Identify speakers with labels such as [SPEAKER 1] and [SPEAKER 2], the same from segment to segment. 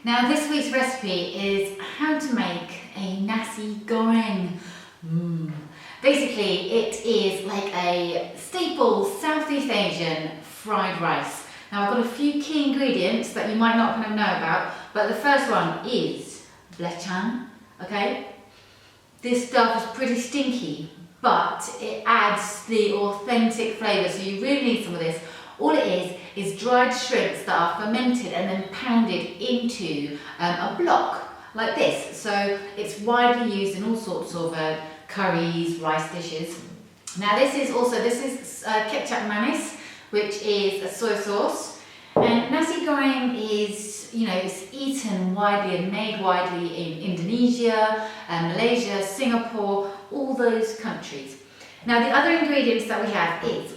[SPEAKER 1] Now this week's recipe is how to make a Nasi Goreng. Basically it is like a staple Southeast Asian fried rice. Now I've got a few key ingredients that you might not kind of know about, but the first one is blechan, okay? This stuff is pretty stinky, but it adds the authentic flavour, so you really need some of this. All it is dried shrimps that are fermented and then pounded into a block like this. So it's widely used in all sorts of curries, rice dishes. Now this is ketchup mayonnaise, which is a soy sauce. And Nasi Goreng is, it's eaten widely and made widely in Indonesia, Malaysia, Singapore, all those countries. Now the other ingredients that we have is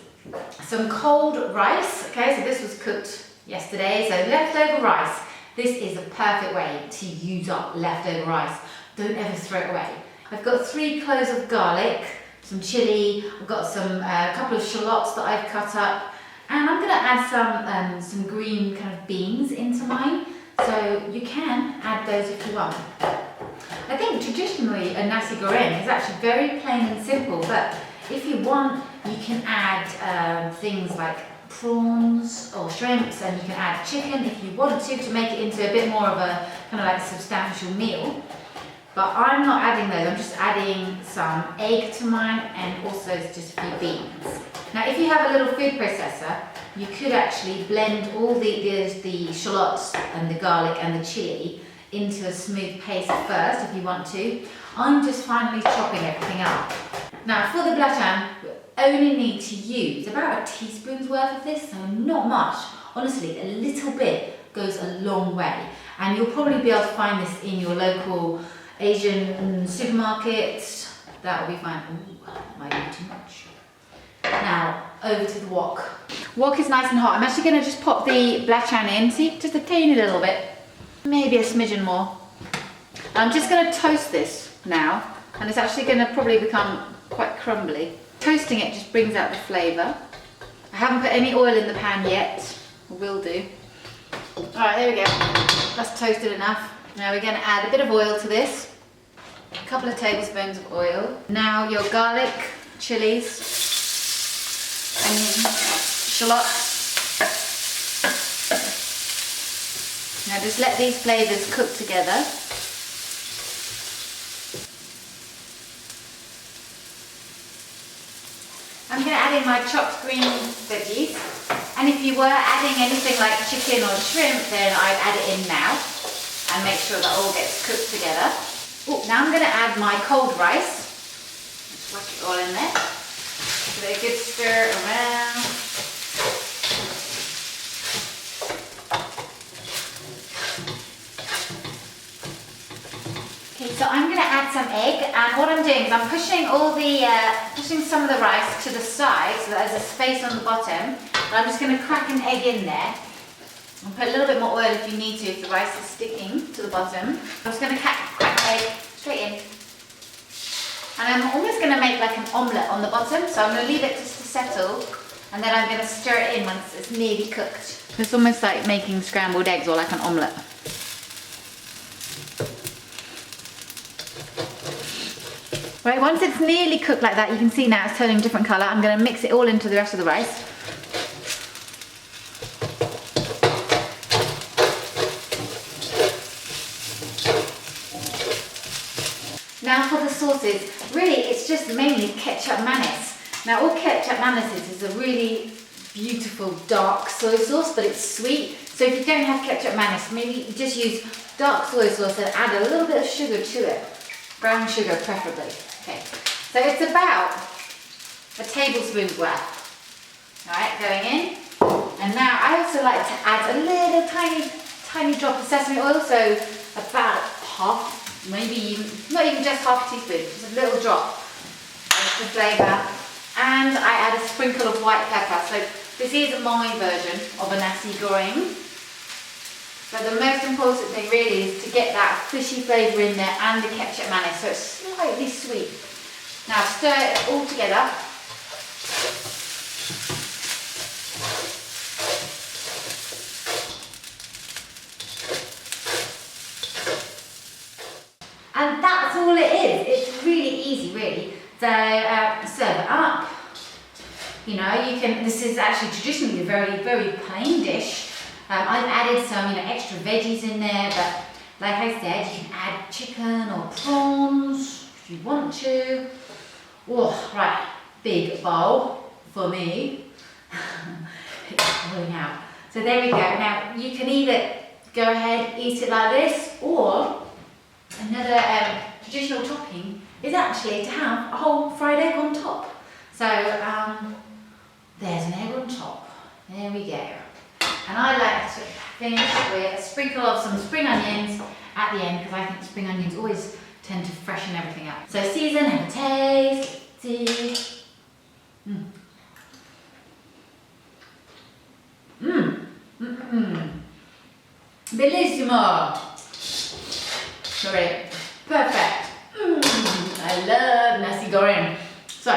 [SPEAKER 1] some cold rice, okay, so this was cooked yesterday, so leftover rice. This is a perfect way to use up leftover rice. Don't ever throw it away. I've got 3 cloves of garlic, some chilli, I've got a couple of shallots that I've cut up, and I'm going to add some green kind of beans into mine, so you can add those if you want. I think traditionally a Nasi Goreng is actually very plain and simple, but if you want, you can add things like prawns or shrimps, and you can add chicken if you want to make it into a bit more of a kind of like substantial meal. But I'm not adding those, I'm just adding some egg to mine and also just a few beans. Now if you have a little food processor, you could actually blend all the shallots and the garlic and the chilli into a smooth paste first if you want to. I'm just finally chopping everything up. Now for the blechan, we only need to use about a teaspoon's worth of this, so not much. Honestly, a little bit goes a long way. And you'll probably be able to find this in your local Asian supermarket. That will be fine. Ooh, might be too much. Now, over to the wok. Wok is nice and hot. I'm actually going to just pop the blechan in, see, just a tiny little bit. Maybe a smidgen more. I'm just going to toast this now, and it's actually going to probably become quite crumbly. Toasting it just brings out the flavour. I haven't put any oil in the pan yet. I will do. Alright, there we go. That's toasted enough. Now we're going to add a bit of oil to this. A couple of tablespoons of oil. Now your garlic, chilies, onions, shallots. Now just let these flavours cook together. I'm going to add in my chopped green veggies, and if you were adding anything like chicken or shrimp, then I'd add it in now and make sure that all gets cooked together. Oh, now I'm going to add my cold rice. Just whack it all in there. Give it a good stir around. Okay, so I'm going to add some egg, and what I'm doing is I'm pushing some of the rice to the side so that there's a space on the bottom. And I'm just going to crack an egg in there. And put a little bit more oil if you need to, if the rice is sticking to the bottom. I'm just going to crack the egg straight in. And I'm almost going to make like an omelette on the bottom, so I'm going to leave it just to settle, and then I'm going to stir it in once it's nearly cooked. It's almost like making scrambled eggs or like an omelette. Right, once it's nearly cooked like that, you can see now it's turning a different colour. I'm going to mix it all into the rest of the rice. Now for the sauces, really it's just mainly ketchup mayonnaise. Now all ketchup mayonnaise is a really beautiful dark soy sauce, but it's sweet. So if you don't have ketchup mayonnaise, maybe just use dark soy sauce and add a little bit of sugar to it. Brown sugar preferably. Okay, so it's about a tablespoon's worth. Alright, going in. And now I also like to add a little tiny drop of sesame oil, so about half. Maybe not even just half a teaspoon, just a little drop for flavour. And I add a sprinkle of white pepper. So this is my version of a Nasi Goreng. But the most important thing really is to get that fishy flavour in there and the ketchup mayonnaise, so it's slightly sweet. Now stir it all together. So serve it up. You know, you can. This is actually traditionally a very, very plain dish. I've added some, extra veggies in there, but like I said, you can add chicken or prawns if you want to. Oh, right, big bowl for me. It's falling out. So there we go. Now you can either go ahead, eat it like this, or another traditional topping is actually to have a whole fried egg on top. So there's an egg on top. There we go. And I like to finish with a sprinkle of some spring onions at the end, because I think spring onions always tend to freshen everything up. So season, have a taste. See. Bellissimo. Sorry. Perfect. I love Nasi Goreng. So,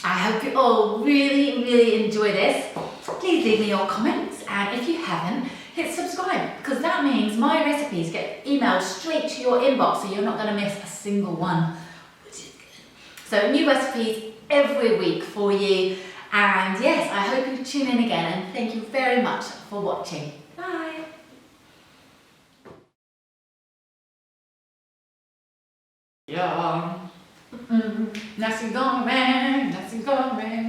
[SPEAKER 1] I hope you all really, really enjoy this. Please leave me your comments, and if you haven't, hit subscribe, because that means my recipes get emailed straight to your inbox, so you're not going to miss a single one, which is good. So new recipes every week for you, and yes, I hope you tune in again, and thank you very much for watching. Bye. Yeah. Nasi Goreng, Nasi Goreng.